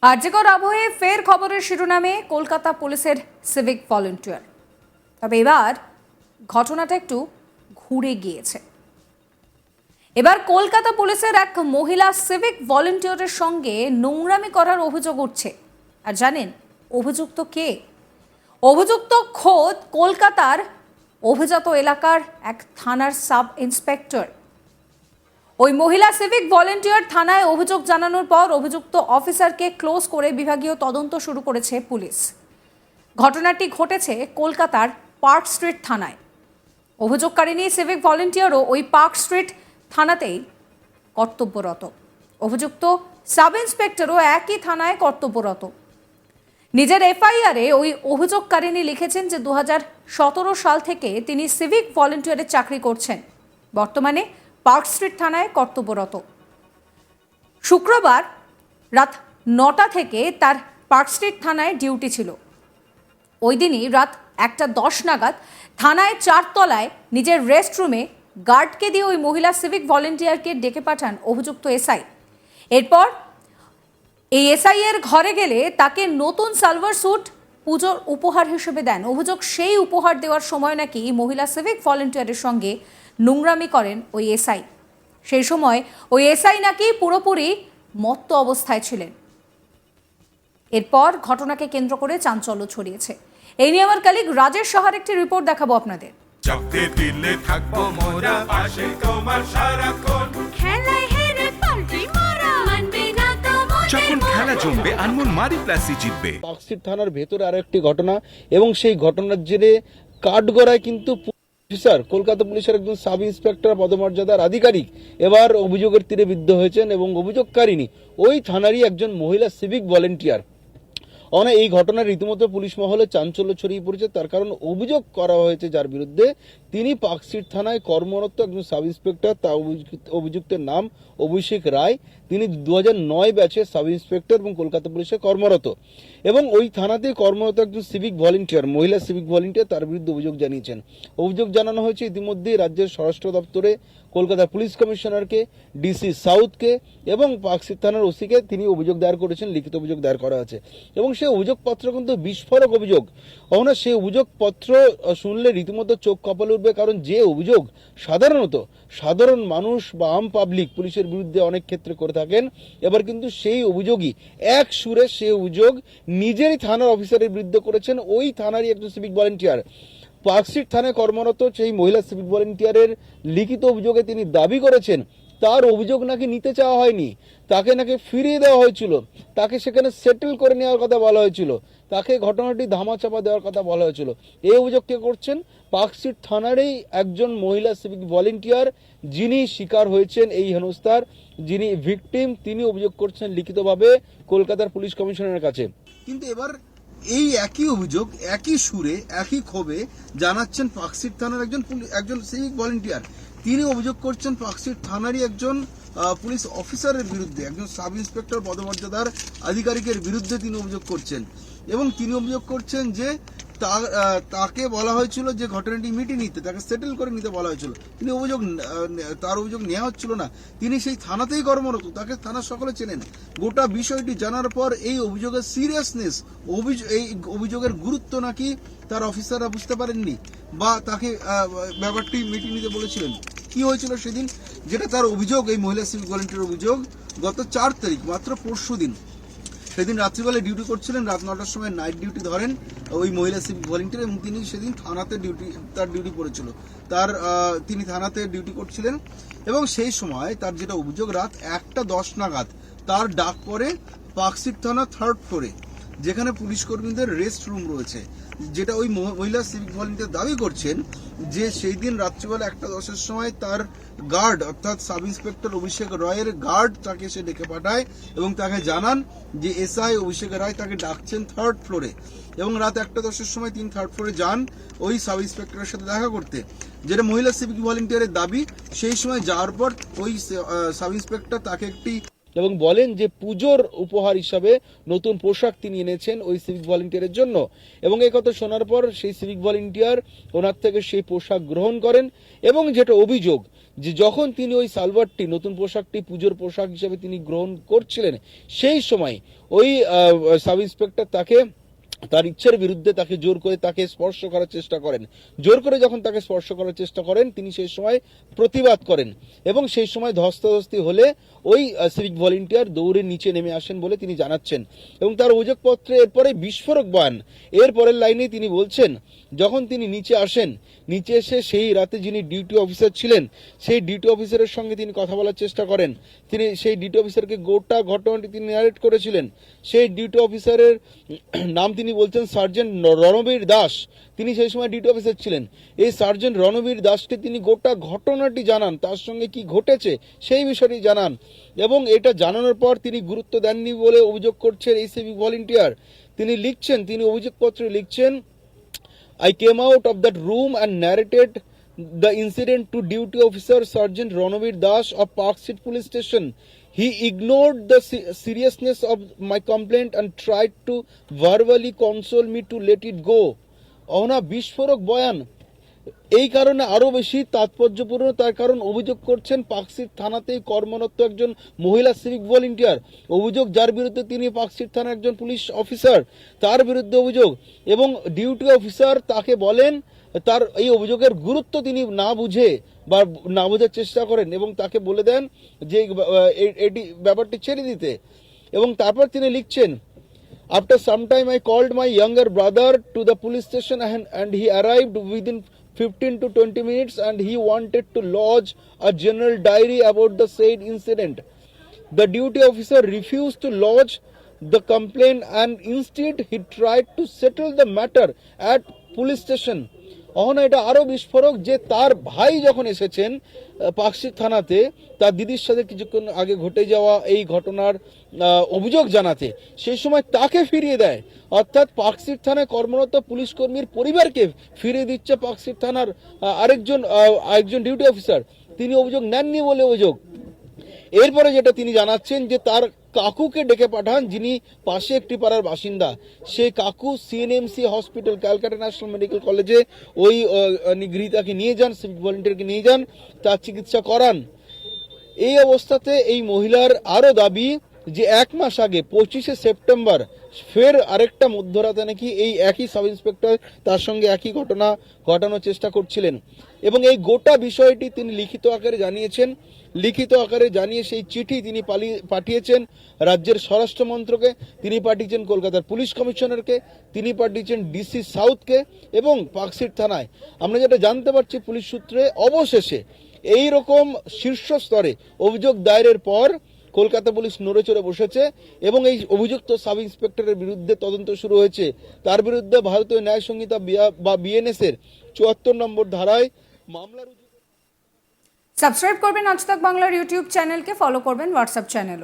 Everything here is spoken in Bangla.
আরজিকর আবহে ফের খবরের শিরোনামে কলকাতা পুলিশের সিভিক ভলেন্টিয়ার। তবে এবার ঘটনাটা একটু ঘুরে গিয়েছে। এবার কলকাতা পুলিশের এক মহিলা সিভিক ভলেন্টিয়ারের সঙ্গে নোংরামি করার অভিযোগ উঠছে। আর জানেন অভিযুক্ত কে? অভিযুক্ত খোদ কলকাতার অভিজাত এলাকার এক থানার সাব ইন্সপেক্টর। ওই মহিলা সিভিক ভলেন্টিয়ার থানায় অভিযোগ জানানোর পর অভিযুক্ত অফিসারকে ক্লোজ করে বিভাগীয় তদন্ত শুরু করেছে পুলিশ। ঘটনাটি ঘটেছে কলকাতার পার্ক স্ট্রিট থানায়। অভিযোগকারিনী সিভিক ভলেন্টিয়ারও ওই পার্ক স্ট্রিট থানাতেই কর্তব্যরত। অভিযুক্ত সাব ইন্সপেক্টরও একই থানায় কর্তব্যরত। নিজের এফআইআরে ওই অভিযোগকারিনী লিখেছেন যে 2017 সাল থেকে তিনি সিভিক ভলেন্টিয়ারের চাকরি করছেন। বর্তমানে পার্ক স্ট্রিট থানায় কর্তব্যরত। শুক্রবার রাত 9টা থেকে তার পার্ক স্ট্রিট থানায় ডিউটি ছিল। ওই দিনই রাত 1:10 নাগাদ থানায় 4 তলায় নিজের রেস্ট রুমে গার্ডকে দিয়ে ওই মহিলা সিভিক ভলেন্টিয়ারকে ডেকে পাঠান অভিযুক্ত এসআই। এরপর এই এসআই এর ঘরে গেলে তাকে নতুন সালভার স্যুট পুজোর উপহার হিসেবে দেন। অভিযোগ সেই উপহার দেওয়ার সময় নাকি মহিলা সিভিক ভলেন্টিয়ারের সঙ্গে নোংরামি করেন ওই এসআই। সেই সময় ওই এসআই নাকি পুরোপুরি মত্ত অবস্থায় ছিলেন। এরপর ঘটনাকে কেন্দ্র করে চাঞ্চল্য ছড়িয়েছে। এই নিয়ে আমার কলিগ রাজেশ সাহার একটি রিপোর্ট দেখাবো আপনাদের। যখন খেলা জমবে আনমোল মারি প্লাসই জিতবে। পার্কস্ট্রিট থানার ভেতরে আরো একটি ঘটনা, এবং সেই ঘটনার জেরে কাঠগড়ায় কিন্তু অফিসার, কলকাতা পুলিশের একজন সাব ইন্সপেক্টর পদমর্যাদার আধিকারিক এবার অভিযোগের তীরে বিদ্ধ হয়েছেন, এবং অভিযোগকারিনী ওই থানারই একজন মহিলা সিভিক ভলেন্টিয়ার। এই ঘটনার রীতিমতো পুলিশ মহলে চাঞ্চল্য ছড়িয়ে পড়েছে। তার কারণ অভিযোগ করা হয়েছে যার বিরুদ্ধে, তিনি পার্কস্ট্রিট থানায় কর্মরত একজন সাব ইন্সপেক্টর। তার অভিযুক্তের নাম অভিষেক রায়। তিনি 2009 ব্যাচে সাব ইন্সপেক্টর এবং কলকাতা পুলিশে কর্মরত, এবং ওই থানাতে কর্মরত একজন সিভিক ভলেন্টিয়ার, মহিলা সিভিক ভলেন্টিয়ার, তার বিরুদ্ধে অভিযোগ জানিয়েছেন। অভিযোগ জানানো হয়েছে ইতিমধ্যেই রাজ্যের স্বরাষ্ট্র দপ্তরে, কলকাতা পুলিশ কমিশনারকে, ডিসি সাউথকে এবং পার্কস্ট্রিট থানার ওসিকে তিনি অভিযোগ দায়ের করেছেন, লিখিত অভিযোগ দায়ের করা আছে। এবং সেই অভিযোগপত্র কিন্তু বিস্ফোরক অভিযোগ। সেই অভিযোগপত্র শুনলে রীতিমতো চোখ কপালে উঠবে, কারণ যে অভিযোগ সাধারণত সাধারণ মানুষ বা আম পাবলিক পুলিশের বিরুদ্ধে অনেক ক্ষেত্রে করে থাকেন, এবার কিন্তু সেই অভিযোগই এক সুরে সেই অভিযোগ নিজেরই থানার অফিসারের বিরুদ্ধে করেছেন ওই থানারই একজন সিভিক ভলেন্টিয়ার। পার্কস্ট্রিট থানায় কর্মরত সেই মহিলা সিভিক ভলেন্টিয়ারের লিখিত অভিযোগে তিনি দাবি করেছেন তার অভিযোগ নাকি নিতে চাওয়া হয়নি, তাকে নাকি ফিরিয়ে দেওয়া হয়েছিল, তাকে সেখানে সেটেল করে নেওয়ার কথা বলা হয়েছিল, তাকে ঘটনাটি ধামাচাপা দেওয়ার কথা বলা হয়েছিল। এই অভিযোগ কে করছেন? পার্কস্ট্রিট থানারই একজন মহিলা সিভিক ভলেন্টিয়ার, যিনি শিকার হয়েছেন এই হেনস্থার, যিনি ভিকটিম, তিনি অভিযোগ করছেন লিখিতভাবে কলকাতার পুলিশ কমিশনারের কাছে। কিন্তু এবার এই একই অভিযোগ একই সুরে একই ক্ষোভে জানাচ্ছেন পার্কস্ট্রিট থানার একজন সিভিক ভলেন্টিয়ার। তিনি অভিযোগ করছেন পার্কস্ট্রিট থানারই একজন পুলিশ অফিসারের বিরুদ্ধে, একজন সাব ইন্সপেক্টর পদমর্যাদার আধিকারিকের বিরুদ্ধে তিনি অভিযোগ করছেন। এবং তিনি অভিযোগ করছেন যে তাকে বলা হয়েছিল যে ঘটনাটি মিটিয়ে নিতে, তাকে সেটেল করে নিতে বলা হয়েছিল। তার অভিযোগ নেওয়া হচ্ছিল না। তিনি সেই থানাতেই কর্মরত, তাকে থানার সকলে চেনেন। গোটা বিষয়টি জানার পর এই অভিযোগের সিরিয়াসনেস, এই অভিযোগের গুরুত্ব নাকি তার অফিসাররা বুঝতে পারেননি, বা তাকে ব্যাপারটি মিটিয়ে নিতে বলেছিলেন। কি হয়েছিল সেদিন, যেটা তার অভিযোগ, এই মহিলা সিভিক ভলেন্টিয়ার অভিযোগ, গত 4 তারিখ মাত্র পরশু দিন, সেদিন রাত্রিবেলায় ডিউটি করছিলেন, রাত 9টার সময় নাইট ডিউটি ধরেন ওই মহিলা সিভিক ভলেন্টিয়ার, এবং তিনি সেদিন থানাতে তার ডিউটি পড়েছিল। তিনি থানাতে ডিউটি করছিলেন, এবং সেই সময় তার যেটা অভিযোগ, রাত 1:10 নাগাদ তার ডাক পড়ে পার্কস্ট্রিট থানা 3rd ফ্লোরে, যেখানে পুলিশ কর্মীদের রেস্ট রুম রয়েছে। যেটা ওই মহিলা সিভিক ভলেন্টিয়ার দাবি করছেন যে সেই দিন রাত্রিবেলা 1:10 সময় তার গার্ড, অর্থাৎ সাব ইন্সপেক্টর অভিষেক রায়ের গার্ড তাকে সে ডেকে পাঠায় এবং তাকে জানান যে এসআই অভিষেক রায় তাকে ডাকছেন 3rd ফ্লোরে, এবং রাত 1:10 সময় তিনি 3rd ফ্লোরে যান ওই সাব ইন্সপেক্টরের সাথে দেখা করতে, যেটা মহিলা সিভিক ভলেন্টিয়ারের দাবি। সেই সময় যাওয়ার পর ওই সাব ইন্সপেক্টর তাকে একটি এবং বলেন যে পুজোর উপহার হিসাবে নতুন পোশাক তিনি এনেছেন ওই সিভিক ভলেন্টিয়ারের জন্য, এবং এই কথা শোনার পর সেই সিভিক ভলেন্টিয়ার ওনার থেকে সেই পোশাক গ্রহণ করেন। এবং যেটা অভিযোগ যে যখন তিনি ওই সালভারটি নতুন পোশাকটি পুজোর পোশাক হিসেবে তিনি গ্রহণ করছিলেন, সেই সময় ওই সাব ইন্সপেক্টর তাকে তার ইচ্ছার বিরুদ্ধে তাকে জোর করে তাকে স্পর্শ করার চেষ্টা করেন। জোর করে যখন তাকে স্পর্শ করার চেষ্টা করেন, তিনি সেই সময় প্রতিবাদ করেন এবং সেই সময় ধস্তাধস্তি হলে ওই সিভিক ভলেন্টিয়ার দৌড়ে নিচে নেমে আসেন বলে তিনি জানাচ্ছেন। এবং তার অভিযোগপত্রে এরপরে বিস্ফোরক বয়ান, এর পরের লাইনে তিনি বলছেন, যখন তিনি নিচে আসেন, নিচে এসে সেই রাতে যিনি ডিউটি অফিসার ছিলেন, সেই ডিউটি অফিসারের সঙ্গে তিনি কথা বলার চেষ্টা করেন। তিনি সেই ডিউটি অফিসারকে গোটা ঘটনাটি তিনি ন্যারেট করেছিলেন। সেই ডিউটি অফিসারের নাম তিনি বলছেন সার্জেন্ট রণবীর দাস। তিনি সেই সময় ডিউটি অফিসার ছিলেন। এই সার্জেন্ট রণবীর দাসকে তিনি গোটা ঘটনাটি জানান, তার সঙ্গে কি ঘটেছে সেই বিষয়টি জানান, এবং এটা জানানোর পর তিনি গুরুত্ব দেননি বলে অভিযোগ করছেন এই সিভিক ভলেন্টিয়ার। তিনি লিখছেন, তিনি অভিযোগপত্রে লিখছেন, I came out of that room and narrated the incident to duty officer Sergeant Ranveer Das of Park Street Police Station. He ignored the seriousness of my complaint and tried to verbally console me to let it go. Ahana বিস্ফোরক বয়ান, এই কারণে আরো বেশি তাৎপর্যপূর্ণ, তার কারণ অভিযোগ করছেন পাকশিট থানাতেই কর্মরত একজন মহিলা সিভিক ভলেন্টিয়ার। অভিযোগ যার বিরুদ্ধে তিনি পাকশিট থানার একজন পুলিশ অফিসার, তার বিরুদ্ধে অভিযোগ, এবং ডিউটি অফিসার তাকে বলেন, তার এই অভিযোগের গুরুত্ব তিনি না বুঝে বা না বোঝার চেষ্টা করেন এবং তাকে বলে দেন যে এটি ব্যাপারটি ছেড়ে দিতে। এবং তারপর তিনি লিখছেন, After some time I called my younger brother to the police station and he arrived within 15 to 20 minutes and he wanted to lodge a general diary about the said incident. The duty officer refused to lodge the complaint and instead he tried to settle the matter at police station. Ahana এটা আরো বিস্ফোরক যে তার ভাই যখন এসেছেন পাকশিট থানাতে তার দিদির সাথে কিছুক্ষণ আগে ঘটে যাওয়া এই ঘটনার অভিযোগ জানাতে, সেই সময় তাকে ফিরিয়ে দেয়। অর্থাৎ পাকশিট থানায় কর্মরত পুলিশ কর্মীর পরিবারকে ফিরিয়ে দিচ্ছে পাকশিট থানার আরেকজন ডিউটি অফিসার। তিনি অভিযোগ নেননি বলে অভিযোগ। এরপরে যেটা তিনি জানাচ্ছেন যে তার কাকুকে ডেকে পাঠান, যিনি পাশে একটি পাড়ার বাসিন্দা। সেই কাকু CNMC hospital, Calcutta national medical কলেজে ওই গৃহীতাকে নিয়ে যান, সিভিক ভলেন্টিয়ারকে নিয়ে যান, তার চিকিৎসা করান। এই অবস্থাতে এই মহিলার আরো দাবি যে 1 মাস আগে 25শে সেপ্টেম্বর ফের আরেকটা মধ্যরাতে নাকি এই একই সাব ইন্সপেক্টর তার সঙ্গে একই ঘটনা ঘটানোর চেষ্টা করছিলেন, এবং এই গোটা বিষয়টি তিনি লিখিত আকারে জানিয়েছেন। লিখিত আকারে জানিয়ে সেই চিঠি তিনি পাঠিয়েছেন রাজ্যের স্বরাষ্ট্র মন্ত্রকে, তিনি পাঠিয়েছেন কলকাতার পুলিশ কমিশনারকে, তিনি পাঠিয়েছেন ডিসি সাউথকে এবং পাকশিট থানায়। আমরা যেটা জানতে পারছি পুলিশ সূত্রে, অবশেষে এই রকম শীর্ষ স্তরে অভিযোগ দায়েরের পর কলকাতা পুলিশ নড়ে চড়ে বসেছে এবং এই অভিযুক্ত সাব ইন্সপেক্টরের বিরুদ্ধে তদন্ত শুরু হয়েছে। তার বিরুদ্ধে ভারতীয় ন্যায় সংহিতা বা বিএনএস এর 74 নম্বর ধারায় মামলা রুজু। সাবস্ক্রাইব করবেন আজ তাক বাংলার ইউটিউব চ্যানেলকে, ফলো করবেন হোয়াটসঅ্যাপ চ্যানেল।